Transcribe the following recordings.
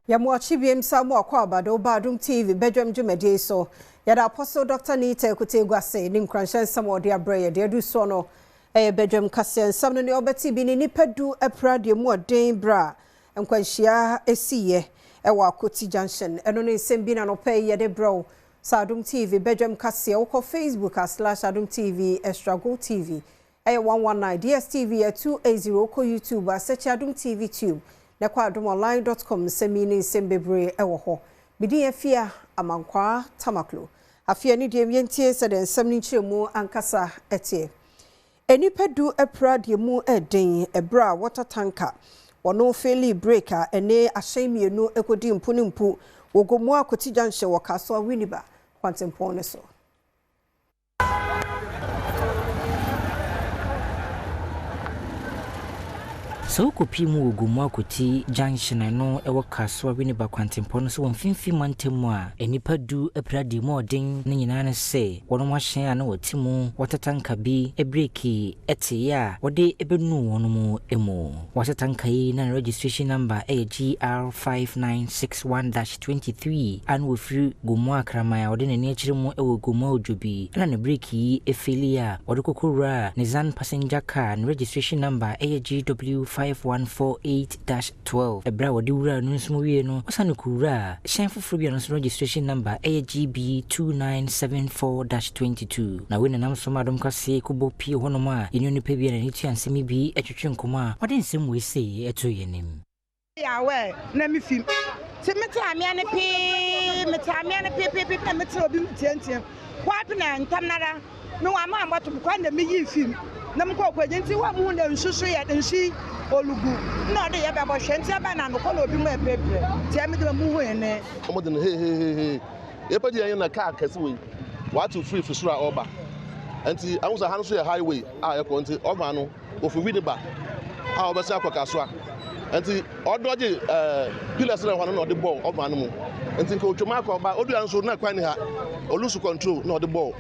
Yamuachi biem samu akwa Badom TV Badwam Jumedi so yada Apostle Dr. Nita Kutegwa say nim kranshan samo de abreye de du so no Badwam kase nsam no ne obeti bi ni nipedu epra de mu den bra nkwanhia esiye ewa Akoti Junction eno ne nsem bi na no pay ye de bro Adom TV Badwam kase wo Facebook /Adom TV Extrago TV 119 DSTV 280 ko YouTube search Adom TV tube na kwa adomonline.com semini sembebre ewo ho bidi afia amankwa tamaklo afia ni de mientie se de nsem ni chiremu ankasa etie enipedu epra de mu eden ebra water tanker wono feli breaker ene ahyemienu ekodi mpu wogomu Akoti Junction wakaso winiba kwantempon so So kupimu ugumu Akoti Junction no ewo kaswa wini ba kwantempo so wonfimfi mantemu a enipadu epradi modin ne nyina ne se wono mahyen ana watimu watatanka bi ebreki etia wode ebenu wono mu emu watatanka yi na registration number AGR5961-23 an wofri gumu akramaya wode ne achiremu ewo gumu ojobi na ne breki efilia wode kokora Nizan passenger car registration number AGW 5148-12 ebra wadi wura no nsumo wie no osane kura shen foforo bia no registration number AGB 2974-22 na we nanam so madom kase kubo pie honom a eni onipa bia na nitu ansemi bi etwetwe nkoma wade nsem we sei eto yenim ya we na mi fim se meta amia ne pe meta obi mtiantiam kwapi na ntamnara no wa ma ambato kwa na mi yi fim na mko kwaje nti wa mu na nsusu ya nsi olugu no de ya ba bo hwenti aba na no kola obi mu epepe ti ami de mu hu ene omo de he ye pa di yan na car kase we wa to free fisura oba anti awusa han so ya highway a e ko nti oba no ofu wi de ba a obese akoka so a anti odoje pillars na hwan no de ball oba no mu anti nko twoma ka oba odu an so na kwan ha olusu control no de ball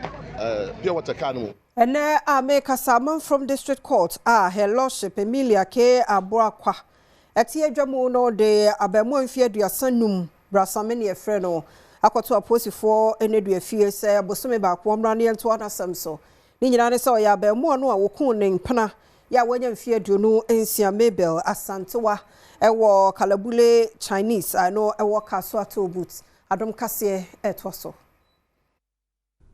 pure water car no. And I make a Amanfrom District Court. Her Lordship Emilia K. Aboakwa. Etie dwamu no de abemu mfie dua sanum brasameni efreno. Akoto aposi for ene dua fie se bosome ba kwa mra ne ento adasem so. Ni nyina ne se o ya abemu no a wokun ne mpana ya wanya mfie duonu ensia Mabel Asantewa ewo Kalabule Chinese ano ewo Kaso Atobut Adom kase etwoso.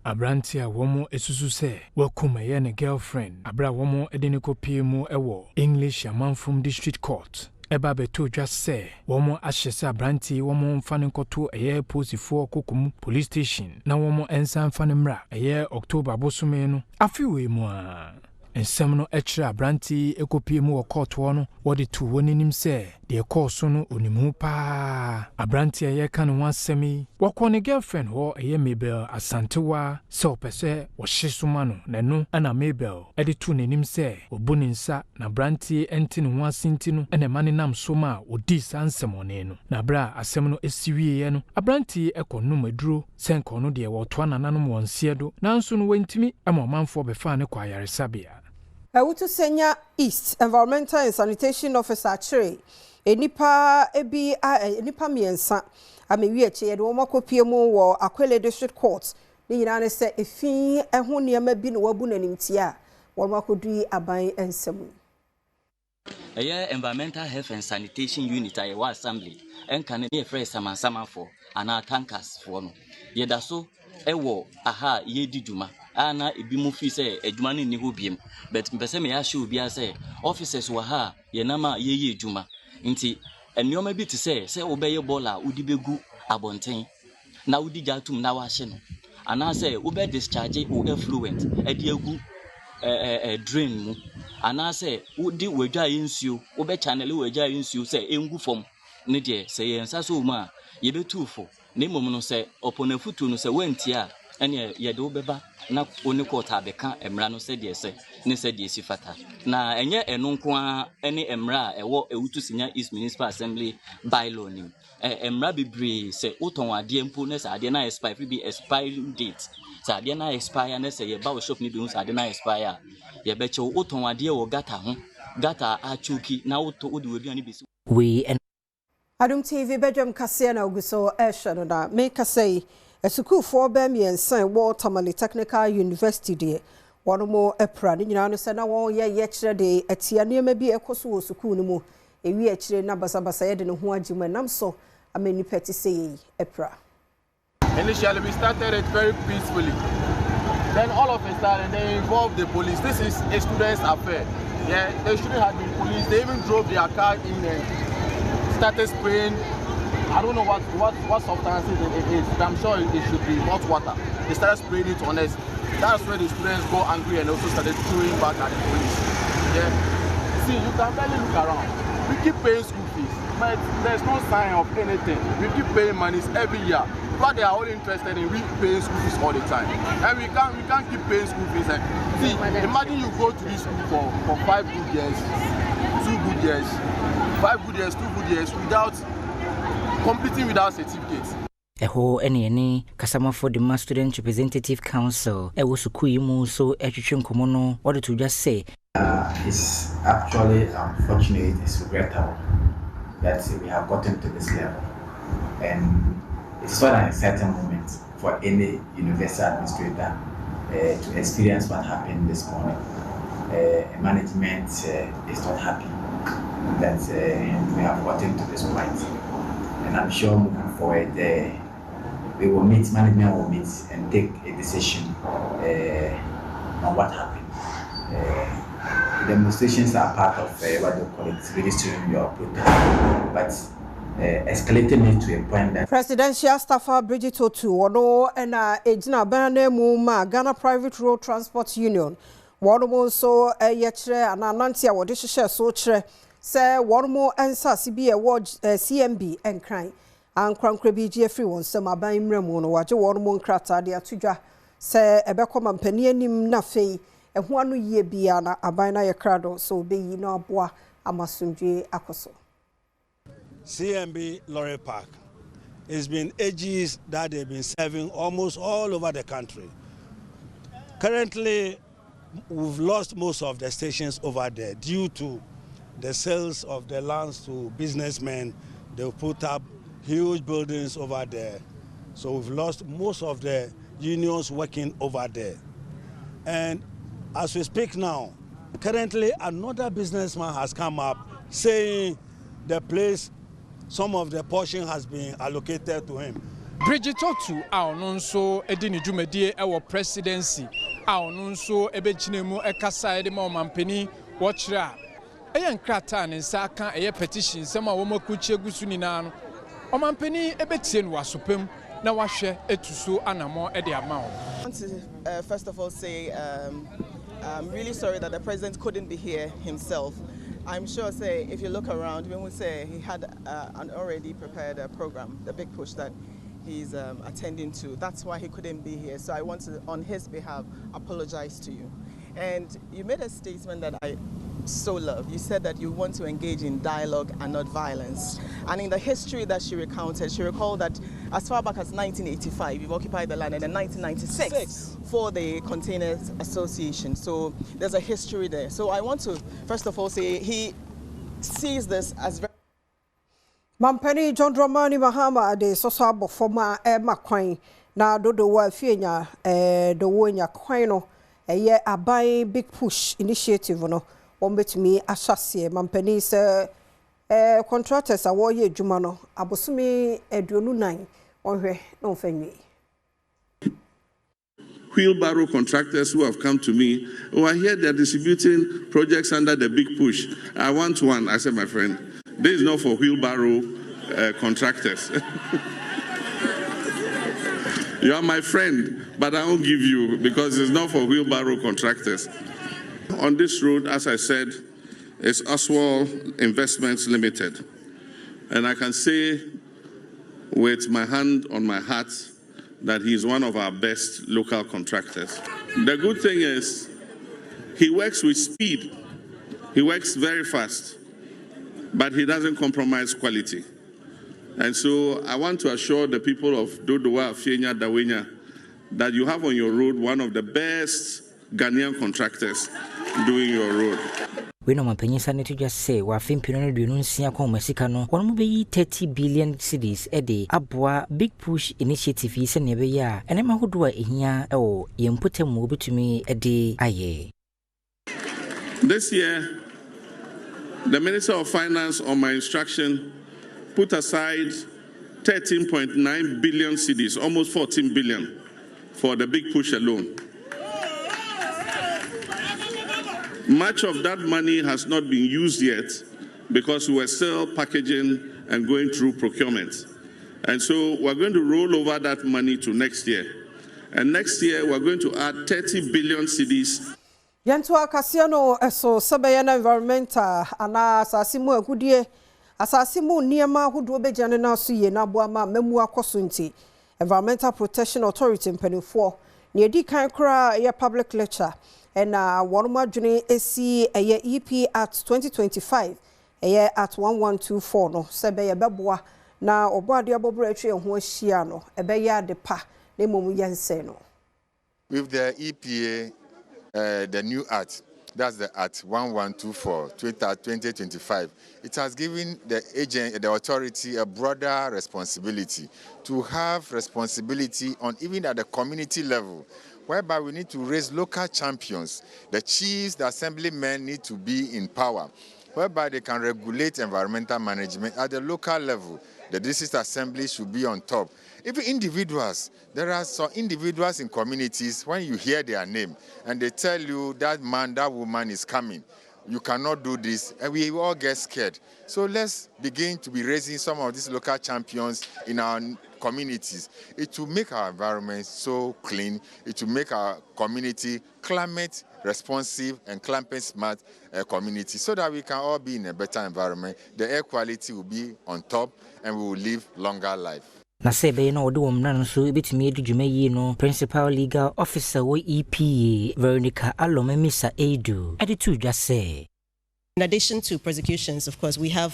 Abrantia womo esusu se wakumaye ne girlfriend abra womo edeniko piemu ewo English Amanfrom District Court eba beto dwa se womo ahyese abranti womo mfane nkoto eye posifo kokum police station na womo ensan mfane mra eye October bosome no afiwe mu a ensem no ekira abranti ekopiemu wo court no wode to wonenim se de course no onimu pa abranti eye kan ho asemi wako ne girlfriend ho eye Mabel Asantewa se opese wo hyesoma no na no ana Mabel ede to nenim se obuni nsa na abranti enti ne ho asinti no ene mane nam so ma odi sansemone no na bra asem no esiwie no abranti ekonum aduro senko no de wo to anananom wonse do nanso no wantimi amanfo befa ne kwa yaresabia Wutu Senya East Environmental and Sanitation Officer Chere enipa ebi enipa miensa amewi eche ye de wo makopie mu wo Akwele District Court ni nyina ne se efi eho niam bi no wabu nanimti a wo makodui aban ensemu Environmental Health and Sanitation Unit a wa assembly enka ne e fresh samansama for ana tankers for no ye da so ewo aha ye di djuma ana ebi mu fi se adwuma ne ni ho biem but mpese me ya show bia se officers wa ha ye na ma ye adwuma nti enioma bi ti se wo be ye bola udi begu abonten na udi jatum na wa hye no ana se wo be discharge o effluent edi agu drain mu ana se udi wadwa yensuo wo be channel wadwa yensuo se engu fom ne de se ye nsa so mu a ye betufo ne mom no se oponafutu no se wantia ene ye de obeba na oni kota beka emra no se de se ne se de sifata na enye eno nko a ene emra ewo ewutu sinya East Municipal Assembly bylaw ni emra bibre se uton ade mpo ne se ade na expire bi expiring date se ade na expire ne se ye ba shop ni bi hu se ade na expire ye be che uton ade wo gata ho gata achuki na uto odi we bi ani bi we Adom TV Badwam kase na oguso ehwe na make say a school for bem yensan wo Tamale Technical University de wono mo epra ni nyina no se na won ye kire de atia niema bi ekoso wo school no mu ewi a kire na basabasa ye de ne ho agima nam so amani peti say epra. Initially we started it very peacefully. Then all of a sudden they involved the police. This is a student's affair. Yeah, they shouldn't have been police. They even drove their car in and started spraying. I don't know what substances it is. I'm sure it should be hot water. They started spraying it on us. That's where the students go angry and also started throwing back at the police. Yeah. See, you can barely look around. We keep paying school fees, but there's no sign of anything. We keep paying monies every year. But they are all interested in paying school fees all the time. And we can't keep paying school fees. See, imagine you go to this school for 5 good years, 2 good years, 5 good years, 2 good years without completing without certificates. Eho ene kasama for the Mass Student Representative Council ewo sukuu mu so etwetwe nkomo no what to just say it's actually unfortunate, it's regrettable that we have gotten to this level, and it's not an exciting moment for any university administrator to experience what happened this morning. Management is not happy that we have gotten to this point, and I'm sure moving forward we will meet, management will meet and take a decision on what happened. Demonstrations are part of what they call it, registering your protest, but escalating it to a point that Presidential staffer Bridget TaTU wono na ejina bana mu ma Ghana Private Road Transport Union wono mo so ye kire ananante a wode hyehyɛ so kire se wono mo ensa CB CMB enkran ankrankra bi je free won sem aban mramu no waje wono mo nkrata de atodwa se ebekoma mpani anim na fei eho anu yie bia na aban na ye krado so be yi na aboa amasundwe akoso. CMB Lorry Park. It's been ages that they've been serving almost all over the country. Currently, we've lost most of the stations over there due to the sales of the lands to businessmen. They've put up huge buildings over there. So we've lost most of the unions working over there. And as we speak now, currently another businessman has come up saying the place, some of the portion has been allocated to him. Bridget TaTU a ono nso edi ne dwumadie ewo presidency a ono nso ebegyinemu ekasa de ma omampani wo kire a eye nkrata ne nsa aka eye petition sem a wo makuchie gusu nina no omampani ebetie no wasopem na wahwe etuso anamo e de ama wo. I want to first of all say I'm really sorry that the president couldn't be here himself. I'm sure, say, if you look around, we would say he had an already prepared program, the big push that he's attending to. That's why he couldn't be here. So I want to, on his behalf, apologize to you. And you made a statement that I so love. You said that you want to engage in dialogue and not violence. And in the history that she recounted, she recalled that as far back as 1985, you've occupied the land, and in 1996 for the Containers Association. So there's a history there. So I want to, first of all, say he sees this as very... Mampani John Dramani Mahama de soso abofoma makwan na dodo wa fienya do wonya kwan no eye aban big push initiative no wombetumi ahyase mampani se contractors awo ye adwuma no abosumi eduonu nan onhwe na ofanywe. Wheelbarrow contractors who have come to me, oh, I hear they're distributing projects under the big push. I want one. I said, my friend, this is not for wheelbarrow contractors. You are my friend, but I won't give you because it's not for wheelbarrow contractors. On this road, as I said, is Oswald Investments Limited. And I can say with my hand on my heart that he is one of our best local contractors. The good thing is he works with speed. He works very fast, but he doesn't compromise quality. And so I want to assure the people of Dodowa, Fienya, Dawenya that you have on your road one of the best Ghanaian contractors doing your road. We no mapanyin Sanitation just say wa fempino no duonu nsia kwa masika no wono mo beyi 30 billion cedis ede aboa big push initiative yi se ne be ya ene mahodo a ehia ewo yempotem wo betumi ede aye. This year, the Minister of Finance, on my instruction, put aside 13.9 billion cedis, almost 14 billion, for the big push alone. Much of that money has not been used yet because we were still packaging and going through procurement. And so we're going to roll over that money to next year. And next year, we're going to add 30 billion cedis. Yantua Kasiano eso Sabayana environmental ana asasimu agudie asasimu niema hudu obejane na suye na boama memu akoso nti Environmental Protection Authority mpanifo ne edi kan kra ya public lecture ena wonoma adwene esi eye EP Act 2025 eye at 1124 no sebe ye beboa na oboade abobro atwe ho ahia no ebe ya de pa na momu yense no. With the EPA the new Act, that's the Act 1124, 2025, it has given the authority a broader responsibility to have responsibility on even at the community level, whereby we need to raise local champions. The chiefs, the assemblymen need to be in power, whereby they can regulate environmental management at the local level. The district assembly should be on top. Even individuals, there are some individuals in communities, when you hear their name and they tell you that man, that woman is coming, you cannot do this, and we all get scared. So let's begin to be raising some of these local champions in our communities. It will make our environment so clean. It will make our community climate responsive and climate smart community, so that we can all be in a better environment. The air quality will be on top and we will live longer life. Na sebe na odo womna no so ebetimi edudwuma yi no principal legal officer wo EPA Veronica Alomemisa Edu editu just say. In addition to prosecutions, of course, we have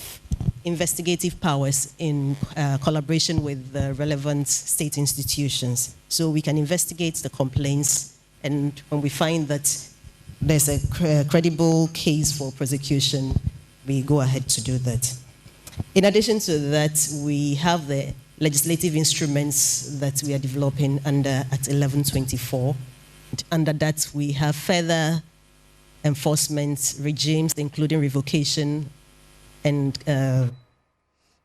investigative powers in collaboration with the relevant state institutions. So we can investigate the complaints, and when we find that there's a credible case for prosecution, we go ahead to do that. In addition to that, we have the legislative instruments that we are developing under Act 1124. Under that, we have further enforcement regimes, including revocation and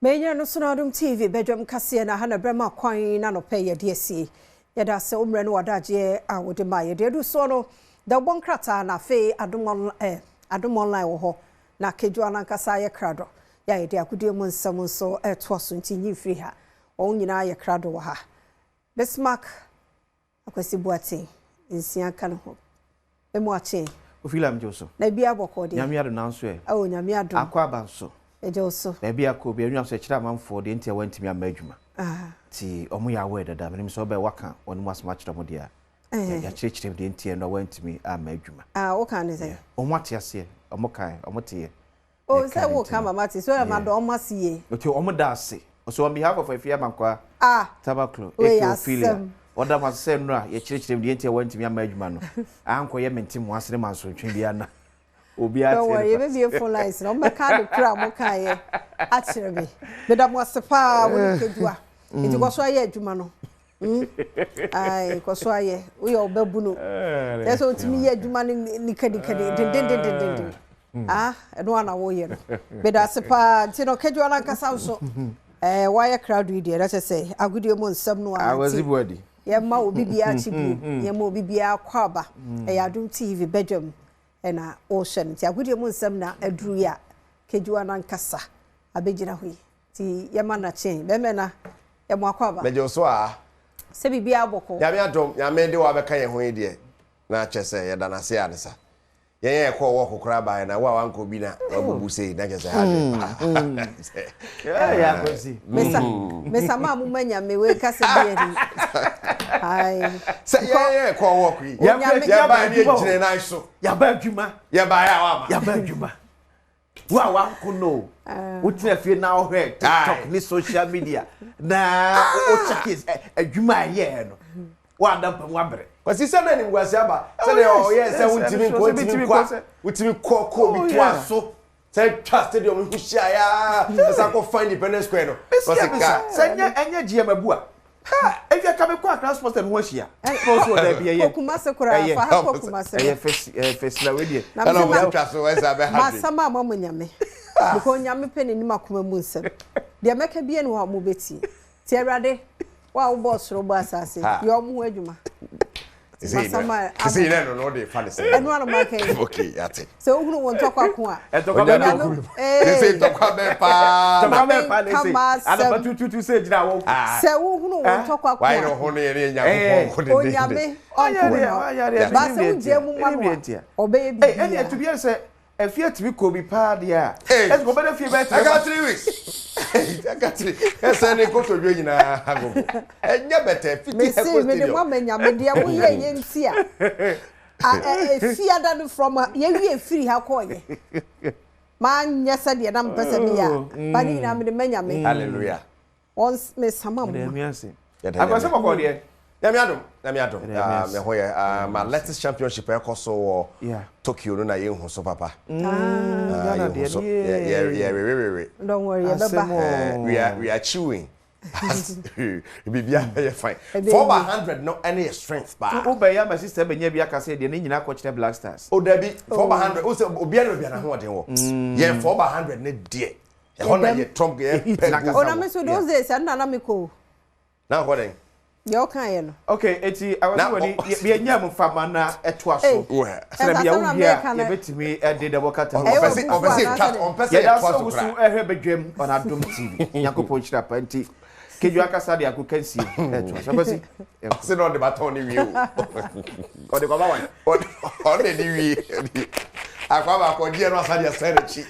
Menya no suna Adom TV Badwam kase na hana brema kwan na no pay DSC yada se umre no wadaje a wode ma ye du so no da bonkrata na fe Adom online wo ho na kedwa na kasa ye krado ya ye de akudie mu nsam so to so nti nyi free ha on nyina ye krado wo ha Bismarck akwasi buate nsia kan ho emu ache ofila mjoso na bia bokode nyame ado nanso e o nyame ado akwa banso ejoso na bia ko bia nwa so kira manfo de ntia wantimi amadwuma ti omo ya we dada menim so be waka onu masma kira mo dia ya kire de ntia no wantimi amadwuma wo kan ne say omo atiase omo kan omo tie o say wo kan mama ti so e ma do omo siye okay omo da ase so on behalf of Afia Mankwa tabaklo Ophelia oda masɛ no a ye kire de ntia wantimi amadwuma no anko ye mentim wasere manso ntwe bia na obi ati no ye be beautiful lies no meka de kra mo kan ye akire me me da mo asepa wo kedua enti ko so aye adwuma no ai ko so aye wo ye obabu no yeso ntimi ye adwuma ni kadi den no ana wo ye no me da asepa enti no kedua na kasa so why a crowd we there let's say agudie mo nsam no a wazibodi ye ma obi bia chibu ye ma obi bia kwaba Adom TV Badwam ena ocean ti agudie mo nsam na aduru ya kejuwa na nkasa abegina hui ti ye ma na chen be me na ye mo akwaba mejo so a se bibia aboko ya me Adom ya me de wa be kan ye ho yi de na chese ye da na se anisa ye ko wo kokora ba na wa wanko bi na obubu sei na chese ha ya ko si mesa ma mu manya me we kase bi eri ai se ye ko wo ku ya ba ni ejine na so ya ba adwuma ya ba ya wa ya ba adwuma wa wanko no utina fie na o he TikTok ni social media na o check adwuma ye no wa da pam wa bre Cause he said any was aba. Say yes, say utimi ko bi to aso. Say trust stadium hu hia ya. Say I go find Independence Square no. Say enya GM abua. Ha, if you come kwa transport and wash here. Close to there be here. Kumase kura fa ha kumase. Face na we there. Na we trust so we say be happy. Masama mamu nyame. Because nyame pe ni makoma mu nsem. De meka bie no wa mu beti. Ti Awurade wa wo boss ro bo asase. Yo mu adwuma. Masama. See no dey fan say. Enu anu make. Okay, yate. So uhunu won tokwa ko a. Tokwa be na. Say tokwa be pa. Tokwa be pa le say. Ada tutu say jina wo. Se uhunu won tokwa ko. Why no ho ne nyame ko de. Onyame onko. Ba se unje mu mama. Obeye bi. Eni atubie say efie tibi ko bi pa dia. Es go be na fie be I got 3 weeks. I got 3. Ese ni ko to dwe nyina agogo. Enya bete fiti he me de mama nyame de wo ye nti a fie ada from ye wie free ha ko ye. Man nyesa de na mpese me ya. Ba ni na me de nyame. Hallelujah. Once me sama mo. Akwase ko de. Let me adom. Me hoye my latest championship e koso TaTU no na ye hu so papa. Yeah. Don't worry, we are chewing. Bibia be fine. 4/100 no any strength ba. Obeya my sister be nya bia ka say de ni nyina ko kire Black Stars. O da bi 4/100 o say obia na ho den wo. Ye 4/100 ne die. E ho na ye trump ye peg. O na me so those days na me ko. Na ho den. Yo kan ye no. Okay, eti awani be nya mu fama na eto aso. Say bia wo bia ye betimi e de double cut. On person ya so so ehwe bedwam on Adom TV. Yakopon chira pa nti keju akasa de akokansi eto. So basi. Say no de baton ni wi o. O de ko ba wan. O de ni wi. Akwa ba ko die no asa de sere chi.